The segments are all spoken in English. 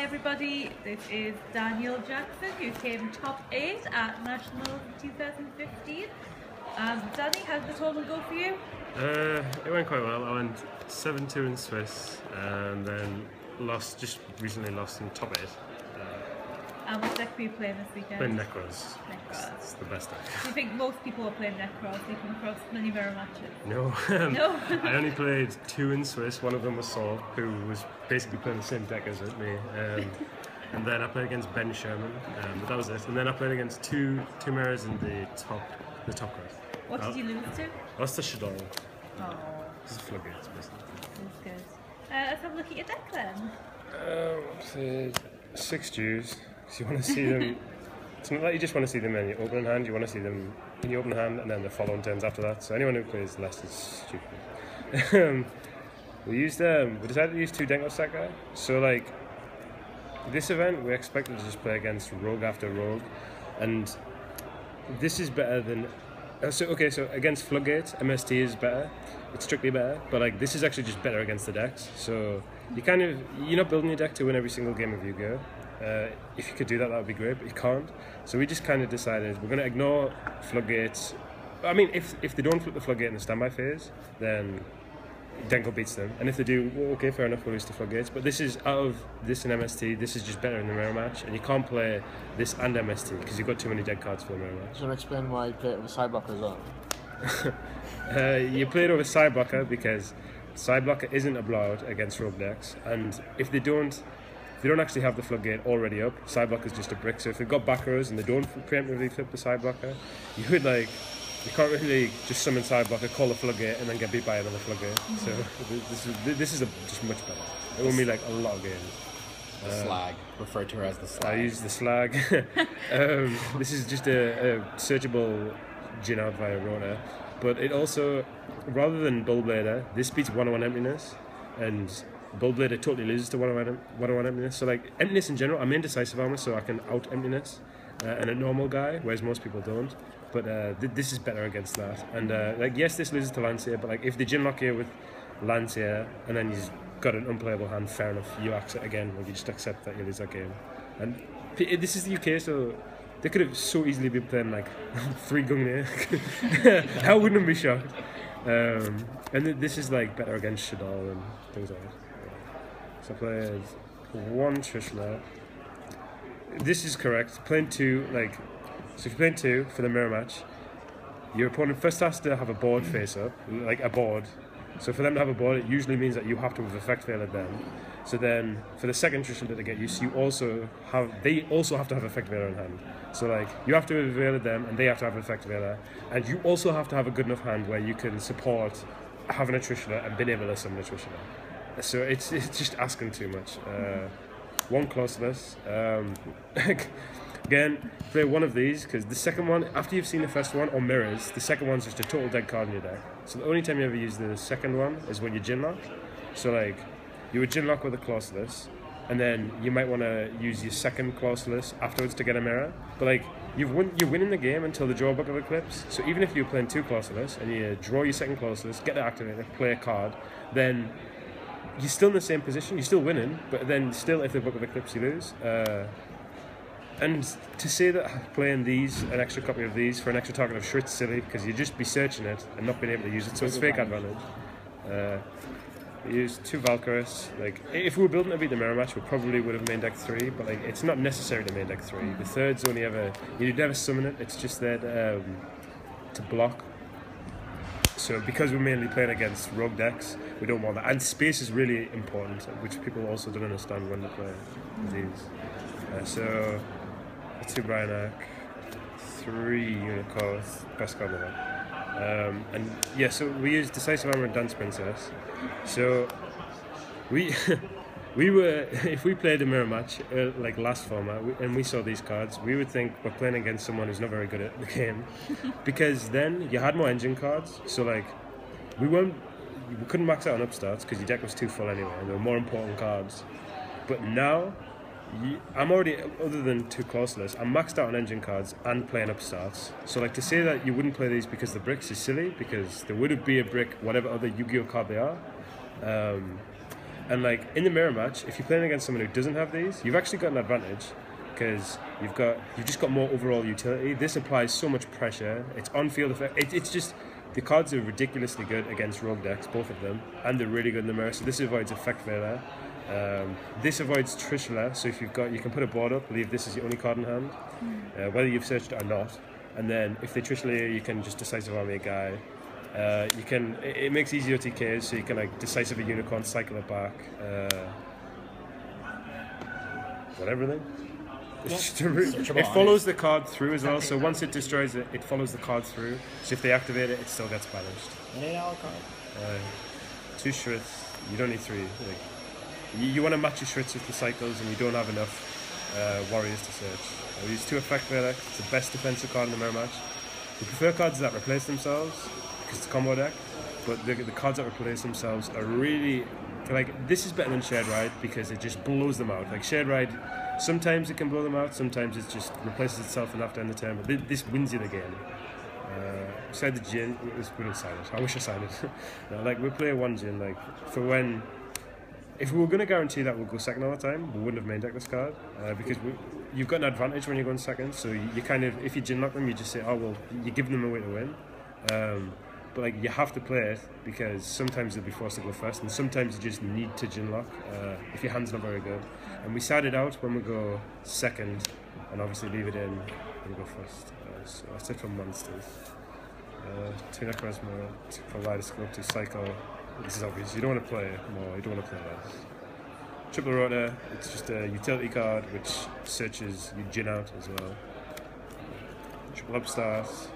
everybody, this is Daniel Jackson, who came top 8 at Nationals 2015. Danny, how did the total go for you? It went quite well. I went 7-2 in Swiss and then just recently lost in top 8. And what deck were you playing this weekend? Playing Nekroz. Nekroz. It's the best deck. Do you think most people are playing Nekroz? Do you come across many mirror matches? No. No? I only played 2 in Swiss. One of them was Saul, who was basically playing the same deck as me. And then I played against Ben Sherman, but that was it. And then I played against two mirrors in the top card. What did you lose to? I lost to Shadol. Oh. This is floodgates, basically. That's good. Let's have a look at your deck then. I played 6 Jews. So you want to see them. It's not like you just want to see them in your opening hand. You want to see them in your opening hand and then the following turns after that. So anyone who plays less is stupid. We decided to use 2 Nekroz Sakai. So like this event, we expected to just play against rogue after rogue, and this is better than. So against Floodgates, MST is better. It's strictly better, but like this is actually just better against the decks. So you're not building your deck to win every single game of Yu-G-iOh. If you could do that, that would be great, but you can't. So we just kind of decided we're going to ignore Floodgates. I mean, if they don't flip the Floodgate in the standby phase, then Denko beats them. And if they do, well, okay, fair enough, we'll lose to Floodgates. But this is, out of this and MST, this is just better in the mirror match. And you can't play this and MST because you've got too many dead cards for the mirror match. Do you want to explain why you play it with Sideblocker as well? You play it over Sideblocker because Sideblocker isn't a blowout against rogue decks. And if they don't actually have the Floodgate already up, Sideblocker is just a brick. So if they've got back rows and they don't preemptively flip the Sideblocker, you can't really just summon Sideblocker, call the Floodgate, and then get beat by another Floodgate. So this is just much better. It won me like a lot of games. The slag, referred to her as the slag. I use the slag. This is just a searchable Jin out via Rona, but it also, rather than Bullblader, this beats 101 Emptiness, and Bullblader totally loses to 101 Emptiness. So like Emptiness in general, I'm in Decisive Armor, so I can out Emptiness and a normal guy, whereas most people don't. But this is better against that. And like yes, this loses to Lancia, but like if they Jin lock here with Lancia and then you've got an unplayable hand, fair enough, you accept again, like you just accept that you lose that game. And this is the UK, so they could have so easily been playing like 3 Gungnir. I wouldn't be shocked. And this is like better against Shadol and things like that. So I played 1 Trishula. This is correct. Playing 2, like, so if you're playing 2 for the mirror match, your opponent first has to have a board face up, like a board. So for them to have a board, it usually means that you have to have effect veiler them. So then for the second Trishula to get used, they also have to have effect veiler in hand. So like you have to have veiler them and they have to have effect veiler, and you also have to have a good enough hand where you can support having a Trishula and being able to summon a Trishula. So it's just asking too much. 1 Closeless. Again, play 1 of these because the second one, after you've seen the first one, or mirrors, the second one's just a total dead card in your deck. So the only time you ever use the second one is when you Jin lock. So like, you would Jin lock with a Closeless, and then you might want to use your second Closeless afterwards to get a mirror. But like, you're winning the game until the drawback of Eclipse. So even if you're playing 2 Closeless and you draw your second Closeless, get it activated, play a card, then you're still in the same position, you're still winning, but then still if the Book of Eclipse you lose. And to say that playing these, an extra copy of these for an extra target of sure, it's silly, because you'd just be searching it and not being able to use it, so it's fake advantage. We used 2 Valkyries. Like, if we were building to beat the mirror match, we probably would have main deck 3, but like it's not necessary to main deck 3. The third's only ever, you'd never summon it, it's just there to block. So because we're mainly playing against rogue decks, we don't want that. And space is really important, which people also don't understand when they play these. So 2 Bryanak, 3 Unicorns, best card ever. And yeah, so we used Decisive Armor and Dance Princess. So we were, if we played a mirror match like last format and we saw these cards, we would think we're playing against someone who's not very good at the game, because then you had more engine cards. So like we couldn't max out on upstarts because your deck was too full anyway, and there were more important cards. But now I'm already, other than 2 Closeless, I'm maxed out on engine cards and playing upstarts. So like to say that you wouldn't play these because the bricks is silly, because there would be a brick whatever other Yu-Gi-Oh card they are. And like in the mirror match, if you're playing against someone who doesn't have these, you've actually got an advantage because you've just got more overall utility. This applies so much pressure. It's on-field effect. It's just the cards are ridiculously good against rogue decks, both of them, and they're really good in the mirror. So this avoids effect failure. This avoids Trishula. So if you can put a board up, leave this as your only card in hand, whether you've searched it or not. And then if they Trishula you, you can just decisive army a guy. It makes easier TKs, so you can like decisive a unicorn, cycle it back, whatever then. It follows the card through as well, so once it destroys it, it follows the card through. So if they activate it, it still gets banished. $8 card. 2 Shrits, you don't need 3. Like, you want to match your Shrits with the cycles, and you don't have enough warriors to search. We use 2 effect Velek. It's the best defensive card in the mirror match. We prefer cards that replace themselves because it's a combo deck, but the cards that replace themselves are really like, this is better than Shared Ride because it just blows them out. Like Shared Ride, sometimes it can blow them out, sometimes it just replaces itself enough to end the turn, but this wins you the game. Beside the Jin, we don't sign it. I wish I signed it. No, like, we play 1 Jin, like, for when, if we were going to guarantee that we'll go second all the time, we wouldn't have main deck this card, because you've got an advantage when you're going second, so you kind of, if you Jin lock them, you just say, oh, well, you give them a way to win. But like, you have to play it because sometimes you'll be forced to go first, and sometimes you just need to Jin lock if your hand's not very good. And we side it out when we go second, and obviously leave it in when we go first. So that's it for monsters. 2 Nekroz more, Kaleidoscope to Cycle. This is obvious. You don't want to play more. You don't want to play less. Triple Rotor. It's just a utility card which searches you Jin out as well. Triple Upstarts.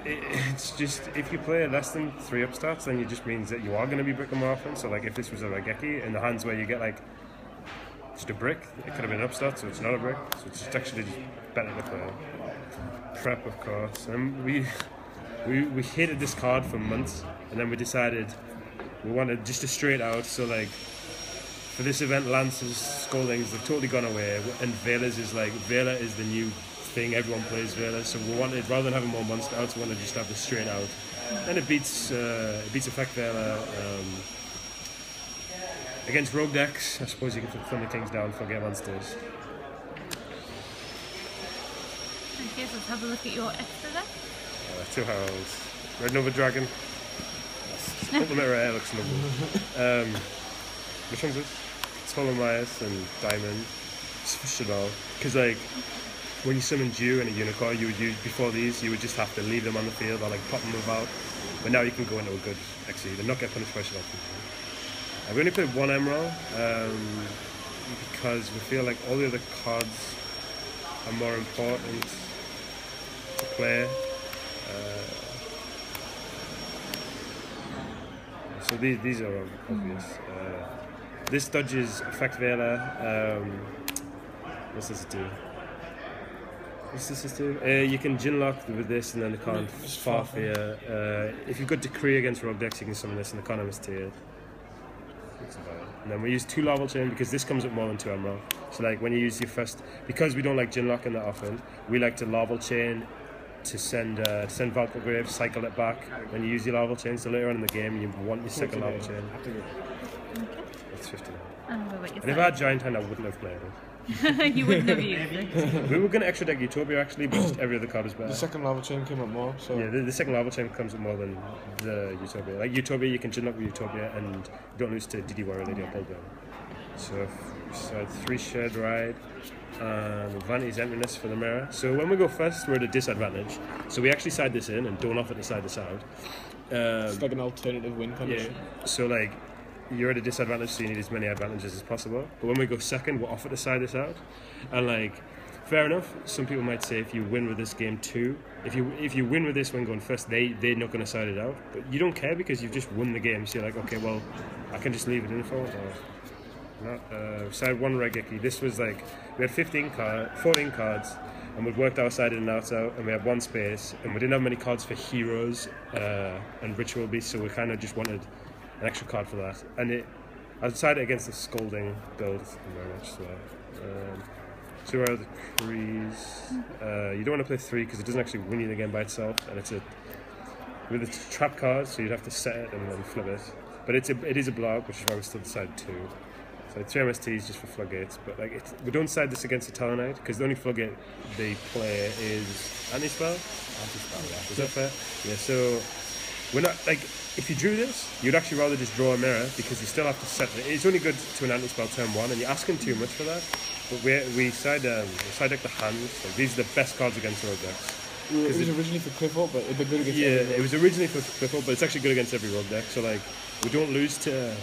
It's just, if you play less than 3 upstarts, then it just means that you are going to be bricking more often. So like, if this was a Raigeki in the hands where you get like just a brick, it could have been an upstart, so it's not a brick, so it's just actually just better to play. Prep, of course. And we hated this card for months, and then we decided we wanted just a straight out. So like, for this event, Lance's Scoldings, they've totally gone away, and Vela's is like, Vela is the new thing, everyone plays Vela, so we wanted, rather than having more monster outs, we wanted to just have this straight out. And it beats effect Vela. Against rogue decks, I suppose you can put Thunder Kings down for get monsters. Okay, so let's have a look at your extra deck. 2 Heralds. Red Nova Dragon. Ultimate Rare, looks lovely. Which one's this? It's Holomyas and Diamond. Switch it all. Because like, when you summon Dew and a Unicorn, you would use, before these, you would just have to leave them on the field or like pop them about. But now you can go into a good exceed and not get punished by shit. We only played 1 Emerald because we feel like all the other cards are more important to play. So these are obvious. This dodges Effect Vela. What's this do? What's this do? You can Jin lock with this, and then the con Farfear. If you've got Decree against rogue decks, you can summon this, and the con is tiered. And then we use 2 Larval Chain because this comes with more than 2 Emerald. So like, when you use your first, because we don't like Jin locking that often, we like to Larval Chain to send Valkyrie Grave, cycle it back when you use your Larval Chain. So later on in the game, you want your second Larval Chain. Okay. That's 15. And if I had Giant Hand, I wouldn't have played it. You wouldn't have used it. We were going to extra deck Utopia actually, but just every other card is better. The second lava chain came up more, so... Yeah, the second lava chain comes with more than the Utopia. Like Utopia, you can Jin lock with Utopia and you don't lose to DD Warrior Lady or Pull Down. So 3 Shared Ride and Vanity's Emptiness for the mirror. So when we go first, we're at a disadvantage. So we actually side this in and don't offer to side this out. It's like an alternative win condition. Yeah, so like, you're at a disadvantage, so you need as many advantages as possible. But when we go second, we'll offer to side this out. And like, fair enough, some people might say if you win with this game too, if you win with this when going first, they're not going to side it out. But you don't care because you've just won the game. So you're like, okay, well, I can just leave it in for it. Or not. Side 1 Raigeki. This was like, we had 14 cards, and we'd worked our side in and out, and we had 1 space, and we didn't have many cards for heroes and ritual beasts, so we kind of just wanted an extra card for that. And I decided against the Scolding build very much. So 2 out of the 3s. You don't want to play 3 because it doesn't actually win you the game by itself, and it's with a trap card, so you'd have to set it and then flip it. but it is a blowout, which is why we still decided 2. So 3 MSTs just for floodgates, but like we don't side this against the Talonite because the only floodgate they play is anti-spell. Anti-spell, yeah. Is that fair? Yeah. So we're not like if you drew this, you'd actually rather just draw a mirror because you still have to set it. It's only good to an anti-spell turn 1, and you're asking too much for that. But we side deck the hands. Like, these are the best cards against rogue decks. It was originally for Clifford, but they're good against every rogue. It was originally for Clifford, but it's actually good against every rogue deck. So like we don't lose to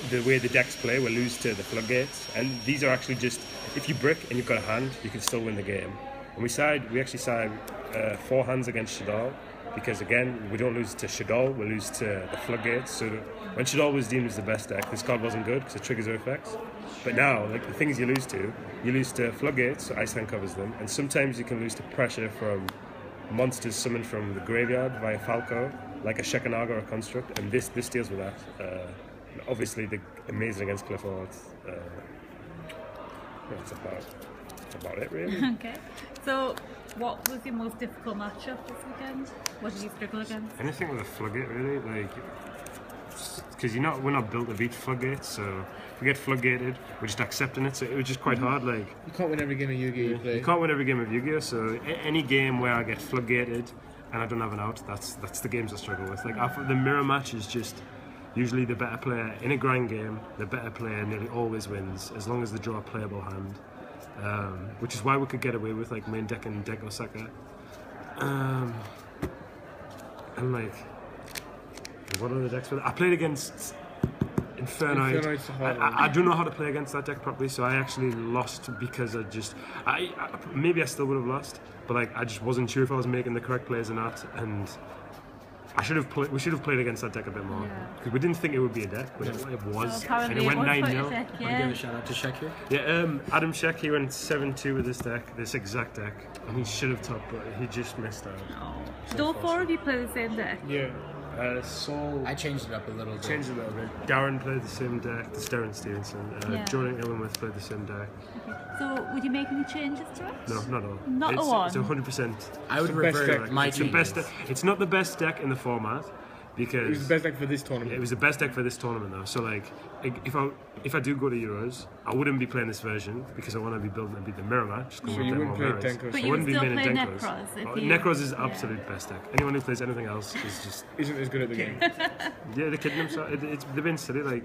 the way the decks play, we lose to the floodgates, and these are actually just if you brick and you've got a hand, you can still win the game. And we actually side 4 hands against Shadal because again we don't lose to Shadal, we lose to the floodgates. So when Shadal was deemed as the best deck, this card wasn't good because it triggers her effects. But now, like the things you lose to floodgates, so Iceland covers them, and sometimes you can lose to pressure from monsters summoned from the graveyard via Falco, like a Shekanaga or a Construct, and this deals with that. Obviously, they're amazing against Clifford. That's about it, really. Okay. So, what was your most difficult matchup this weekend? What did you struggle against? Anything with a floodgate, really, like because we're not built to beat floodgates, so if we get floodgated, we're just accepting it. So it was just quite hard. Like you can't win every game of Yu-Gi-Oh! You play. You can't win every game of Yu-Gi-Oh! So any game where I get floodgated and I don't have an out, that's the games I struggle with. Like the mirror match is just. Usually the better player in a grind game, the better player nearly always wins as long as they draw a playable hand, which is why we could get away with like main deck and deck Osaka. And like, what other decks were there? I played against Infernoid. I don't know how to play against that deck properly, so I actually lost because maybe I still would have lost, but like I just wasn't sure if I was making the correct plays or not, and we should have played against that deck a bit more because we didn't think it would be a deck, but it was, and it went 9-0. Want to give a shout out to Shek here? Yeah, Adam Shek, he went 7-2 with this exact deck, and he should have topped, but he just missed out. Oh. Did all 4 of you play the same deck? Yeah. Saul. I changed it up a little bit. Darren played the same deck. This is Darren Stevenson. Jordan Illingworth played the same deck. Okay. So, would you make any changes to it? No, not at all. Not a one? It's 100%. I would revert my changes. It's not the best deck in the format. Because it was the best deck for this tournament. It was the best deck for this tournament, though. So, like, if I do go to Euros, I wouldn't be playing this version because I want to be building to beat the mirror match. So you wouldn't play Nekroz. But you would still play Nekroz. Nekroz is absolute best deck. Anyone who plays anything else is just isn't as good at the game. Yeah, they're kidding themselves. They've been silly. Like,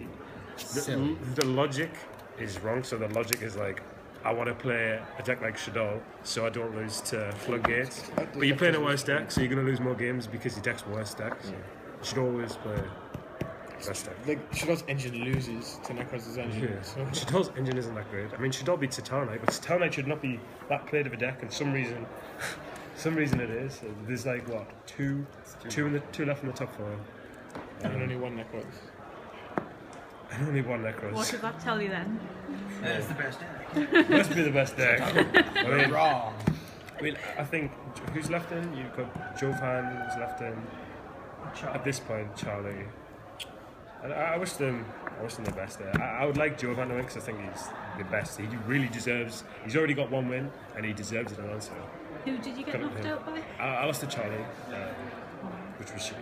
the logic is wrong. So the logic is like, I want to play a deck like Shadal so I don't lose to Floodgates. But you're playing a worse deck, so you're going to lose more games because your deck's worse deck. So. You should always play best deck. Like, Shadal's engine loses to Nekroz's engine. Yeah. So. Shadal's engine isn't that great. I mean, Shadal beats Satanite, but Satanite should not be that played of a deck, and some reason it is. There's like, what, two left in the top 4. And only one Nekroz. And only one Nekroz. What does that tell you then? It's the best deck. Must be the best deck. I mean, wrong. I mean, I think, who's left in? You've got Jovan who's left in. At this point, Charlie. And I wish them the best there. I would like Jovan to win because I think he's the best. He really deserves. He's already got 1 win and he deserves it. Also, who did you get knocked out by? I lost to Charlie, which was shit.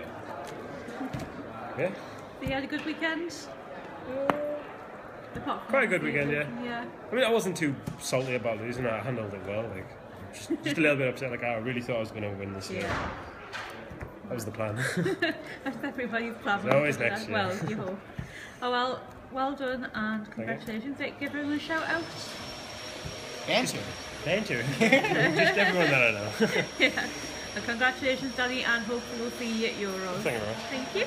Yeah. So you had a good weekend. Quite a good weekend, yeah. Yeah. I mean, I wasn't too salty about losing. I handled it well. Like, just a little bit upset. Like, I really thought I was going to win this year. That was the plan. That's everybody's plan. It's always next year. Well, you hope. Oh well done and congratulations. Give everyone a shout out. Banter. Just everyone that I know. Yeah. Well, congratulations, Danny, and hopefully we'll see you at Euros. Thank you very much. Thank you.